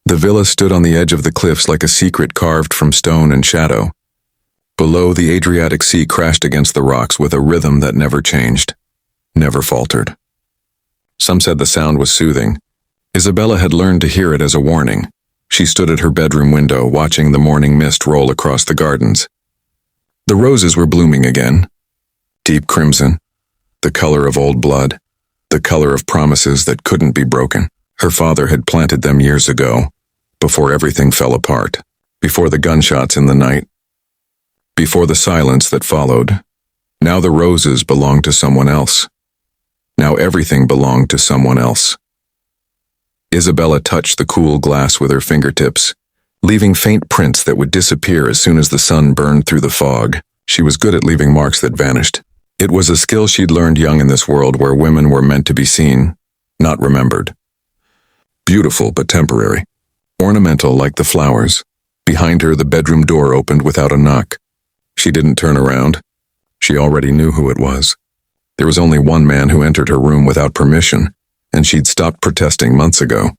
The villa stood on the edge of the cliffs like a secret carved from stone and shadow. Below, the Adriatic Sea crashed against the rocks with a rhythm that never changed, never faltered. Some said the sound was soothing. Isabella had learned to hear it as a warning. She stood at her bedroom window, watching the morning mist roll across the gardens. The roses were blooming again. Deep crimson, the color of old blood, the color of promises that couldn't be broken. Her father had planted them years ago, before everything fell apart, before the gunshots in the night, before the silence that followed. Now the roses belonged to someone else. Now everything belonged to someone else. Isabella touched the cool glass with her fingertips, leaving faint prints that would disappear as soon as the sun burned through the fog. She was good at leaving marks that vanished. It was a skill she'd learned young in this world where women were meant to be seen, not remembered. Beautiful but temporary. Ornamental like the flowers. Behind her, the bedroom door opened without a knock. She didn't turn around. She already knew who it was. There was only one man who entered her room without permission, and she'd stopped protesting months ago.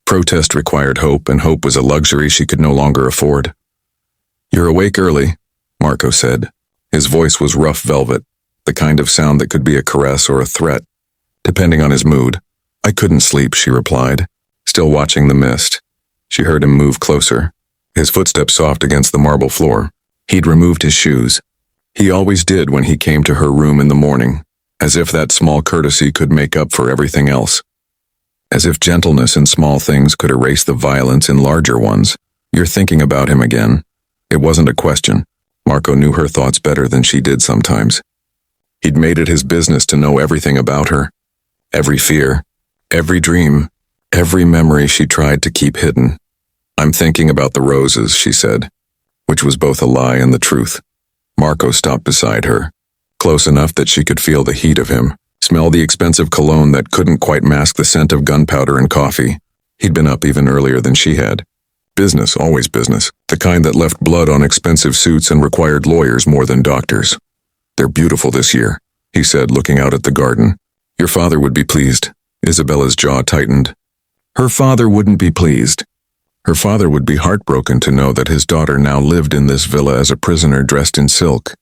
Protest required hope, and hope was a luxury she could no longer afford. "You're awake early," Marco said. His voice was rough velvet, the kind of sound that could be a caress or a threat, depending on his mood. "I couldn't sleep," she replied, still watching the mist. She heard him move closer, his footsteps soft against the marble floor. He'd removed his shoes. He always did when he came to her room in the morning, as if that small courtesy could make up for everything else. As if gentleness in small things could erase the violence in larger ones. "You're thinking about him again." It wasn't a question. Marco knew her thoughts better than she did sometimes. He'd made it his business to know everything about her. Every fear, every dream, every memory she tried to keep hidden. "I'm thinking about the roses," she said, which was both a lie and the truth. Marco stopped beside her, close enough that she could feel the heat of him, smell the expensive cologne that couldn't quite mask the scent of gunpowder and coffee. He'd been up even earlier than she had. Business, always business, the kind that left blood on expensive suits and required lawyers more than doctors. "They're beautiful this year," he said, looking out at the garden. "Your father would be pleased." Isabella's jaw tightened. Her father wouldn't be pleased. Her father would be heartbroken to know that his daughter now lived in this villa as a prisoner dressed in silk,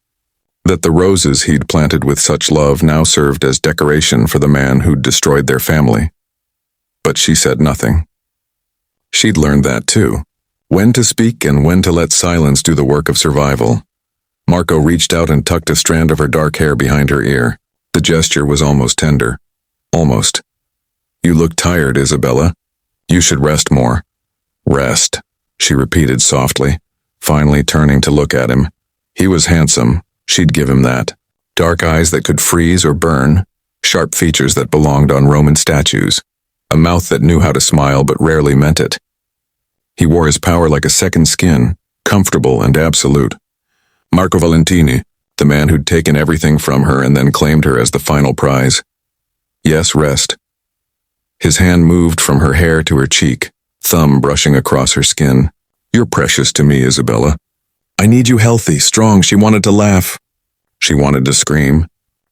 that the roses he'd planted with such love now served as decoration for the man who'd destroyed their family. But she said nothing. She'd learned that too, when to speak and when to let silence do the work of survival. Marco reached out and tucked a strand of her dark hair behind her ear. The gesture was almost tender. Almost. "You look tired, Isabella. You should rest more." "Rest," she repeated softly, finally turning to look at him. He was handsome, she'd give him that. Dark eyes that could freeze or burn, sharp features that belonged on Roman statues, a mouth that knew how to smile but rarely meant it. He wore his power like a second skin, comfortable and absolute. Marco Valentini, the man who'd taken everything from her and then claimed her as the final prize. "Yes, rest." His hand moved from her hair to her cheek, thumb brushing across her skin. "You're precious to me, Isabella. I need you healthy, strong." She wanted to laugh. She wanted to scream.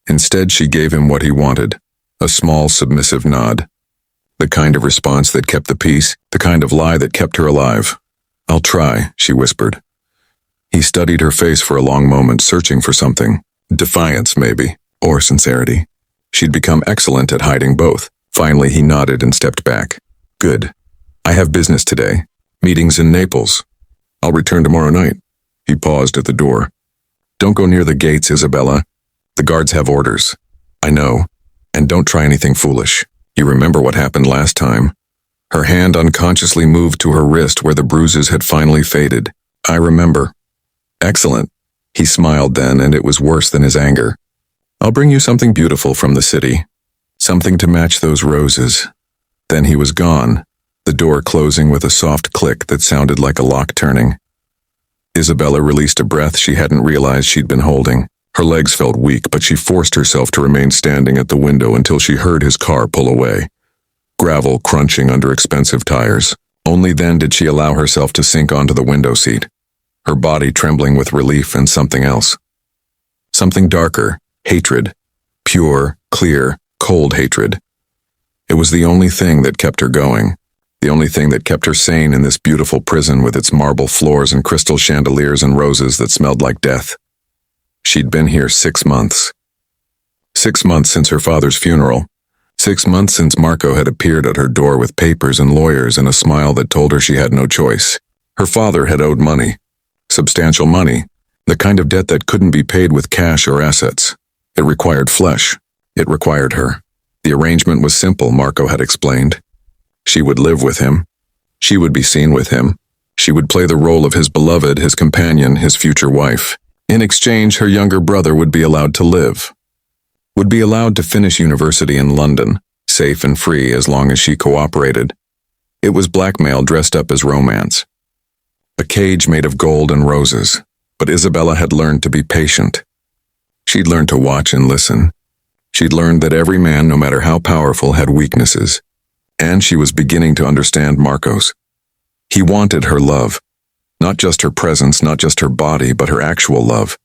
Instead, she gave him what he wanted, a small, submissive nod. The kind of response that kept the peace, the kind of lie that kept her alive. "I'll try," she whispered. He studied her face for a long moment, searching for something. Defiance, maybe, or sincerity. She'd become excellent at hiding both. Finally, he nodded and stepped back. "Good. I have business today. Meetings in Naples. I'll return tomorrow night." He paused at the door. "Don't go near the gates, Isabella. The guards have orders." "I know. And don't try anything foolish. You remember what happened last time." Her hand unconsciously moved to her wrist where the bruises had finally faded. "I remember." "Excellent." He smiled then, and it was worse than his anger. "I'll bring you something beautiful from the city. Something to match those roses." Then he was gone, the door closing with a soft click that sounded like a lock turning. Isabella released a breath she hadn't realized she'd been holding. Her legs felt weak, but she forced herself to remain standing at the window until she heard his car pull away. Gravel crunching under expensive tires. Only then did she allow herself to sink onto the window seat, her body trembling with relief and something else. Something darker, hatred. Pure, clear, cold hatred. It was the only thing that kept her going. the only thing that kept her sane in this beautiful prison with its marble floors and crystal chandeliers and roses that smelled like death. She'd been here 6 months. 6 months since her father's funeral. 6 months since Marco had appeared at her door with papers and lawyers and a smile that told her she had no choice. Her father had owed money. Substantial money. The kind of debt that couldn't be paid with cash or assets. It required flesh. It required her. The arrangement was simple, Marco had explained. She would live with him. She would be seen with him. She would play the role of his beloved, his companion, his future wife. In exchange, her younger brother would be allowed to live. Would be allowed to finish university in London, safe and free as long as she cooperated. It was blackmail dressed up as romance. A cage made of gold and roses, but Isabella had learned to be patient. She'd learned to watch and listen. She'd learned that every man, no matter how powerful, had weaknesses. And she was beginning to understand Marco's. He wanted her love. Not just her presence, not just her body, but her actual love.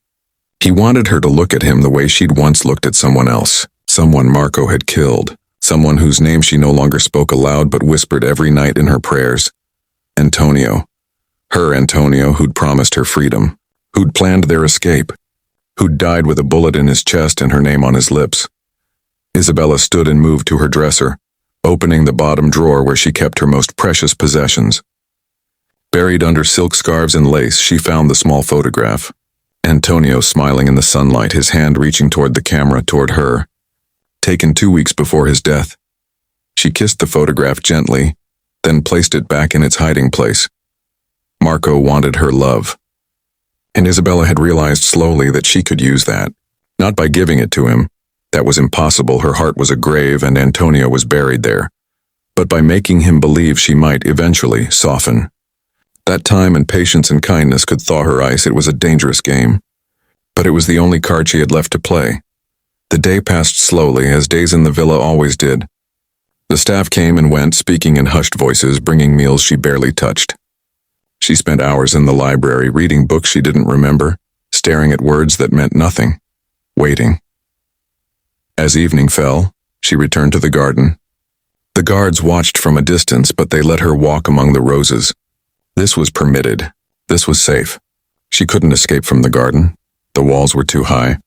He wanted her to look at him the way she'd once looked at someone else, someone Marco had killed, someone whose name she no longer spoke aloud but whispered every night in her prayers. Antonio. Her Antonio who'd promised her freedom, who'd planned their escape, who'd died with a bullet in his chest and her name on his lips. Isabella stood and moved to her dresser, opening the bottom drawer where she kept her most precious possessions. Buried under silk scarves and lace, she found the small photograph. Antonio smiling in the sunlight, his hand reaching toward the camera, toward her. Taken 2 weeks before his death. She kissed the photograph gently, then placed it back in its hiding place. Marco wanted her love. And Isabella had realized slowly that she could use that. Not by giving it to him. That was impossible, her heart was a grave and Antonio was buried there. But by making him believe she might eventually soften. That time and patience and kindness could thaw her ice. It was a dangerous game. But it was the only card she had left to play. The day passed slowly, as days in the villa always did. The staff came and went, speaking in hushed voices, bringing meals she barely touched. She spent hours in the library, reading books she didn't remember, staring at words that meant nothing, waiting. As evening fell, she returned to the garden. The guards watched from a distance, but they let her walk among the roses. This was permitted. This was safe. She couldn't escape from the garden. The walls were too high.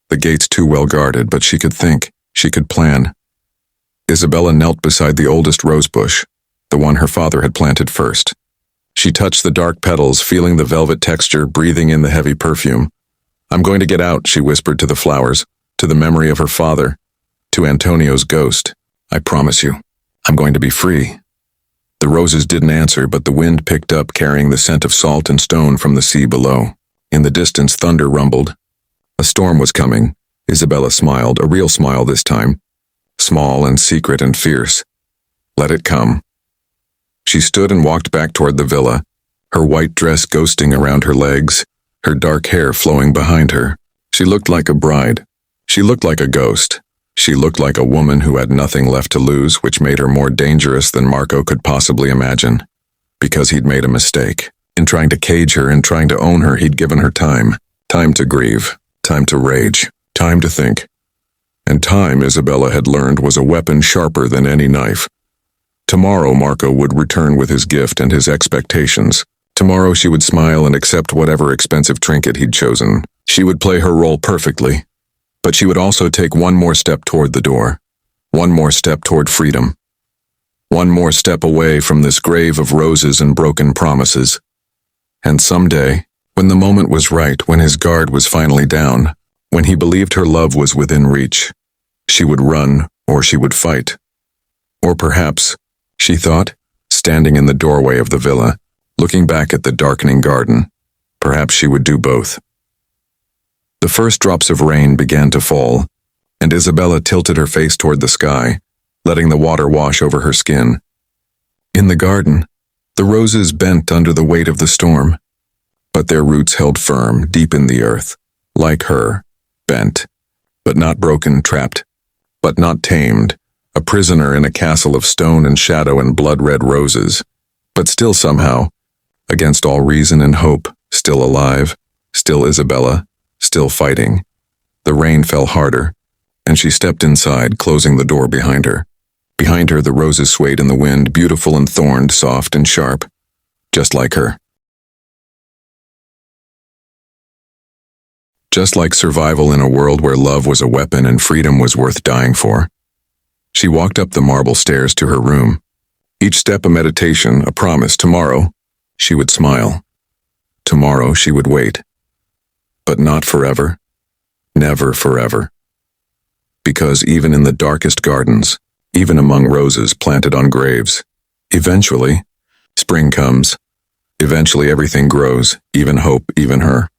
The gates too well guarded, but she could think. She could plan. Isabella knelt beside the oldest rose bush, the one her father had planted first. She touched the dark petals, feeling the velvet texture, breathing in the heavy perfume. "I'm going to get out," she whispered to the flowers, to the memory of her father, to Antonio's ghost. "I promise you, I'm going to be free." The roses didn't answer, but the wind picked up, carrying the scent of salt and stone from the sea below. In the distance, thunder rumbled. A storm was coming. Isabella smiled, a real smile this time. Small and secret and fierce. Let it come. She stood and walked back toward the villa, her white dress ghosting around her legs, her dark hair flowing behind her. She looked like a bride. She looked like a ghost. She looked like a woman who had nothing left to lose, which made her more dangerous than Marco could possibly imagine. Because he'd made a mistake. In trying to cage her, in trying to own her, he'd given her time. Time to grieve. Time to rage. Time to think. And time, Isabella had learned, was a weapon sharper than any knife. Tomorrow Marco would return with his gift and his expectations. Tomorrow she would smile and accept whatever expensive trinket he'd chosen. She would play her role perfectly. But she would also take one more step toward the door. One more step toward freedom. One more step away from this grave of roses and broken promises. And someday, when the moment was right, when his guard was finally down, when he believed her love was within reach, she would run or she would fight. Or perhaps, she thought, standing in the doorway of the villa, looking back at the darkening garden, perhaps she would do both. The first drops of rain began to fall, and Isabella tilted her face toward the sky, letting the water wash over her skin. In the garden, the roses bent under the weight of the storm, but their roots held firm deep in the earth, like her, bent, but not broken, trapped, but not tamed, a prisoner in a castle of stone and shadow and blood-red roses, but still somehow, against all reason and hope, still alive, still Isabella, still fighting. The rain fell harder, and she stepped inside, closing the door behind her. Behind her, the roses swayed in the wind, beautiful and thorned, soft and sharp, just like her. Just like survival in a world where love was a weapon and freedom was worth dying for. She walked up the marble stairs to her room. Each step a meditation, a promise. Tomorrow, she would smile. Tomorrow, she would wait. But not forever. Never forever. Because even in the darkest gardens, even among roses planted on graves, eventually, spring comes. Eventually everything grows, even hope, even her.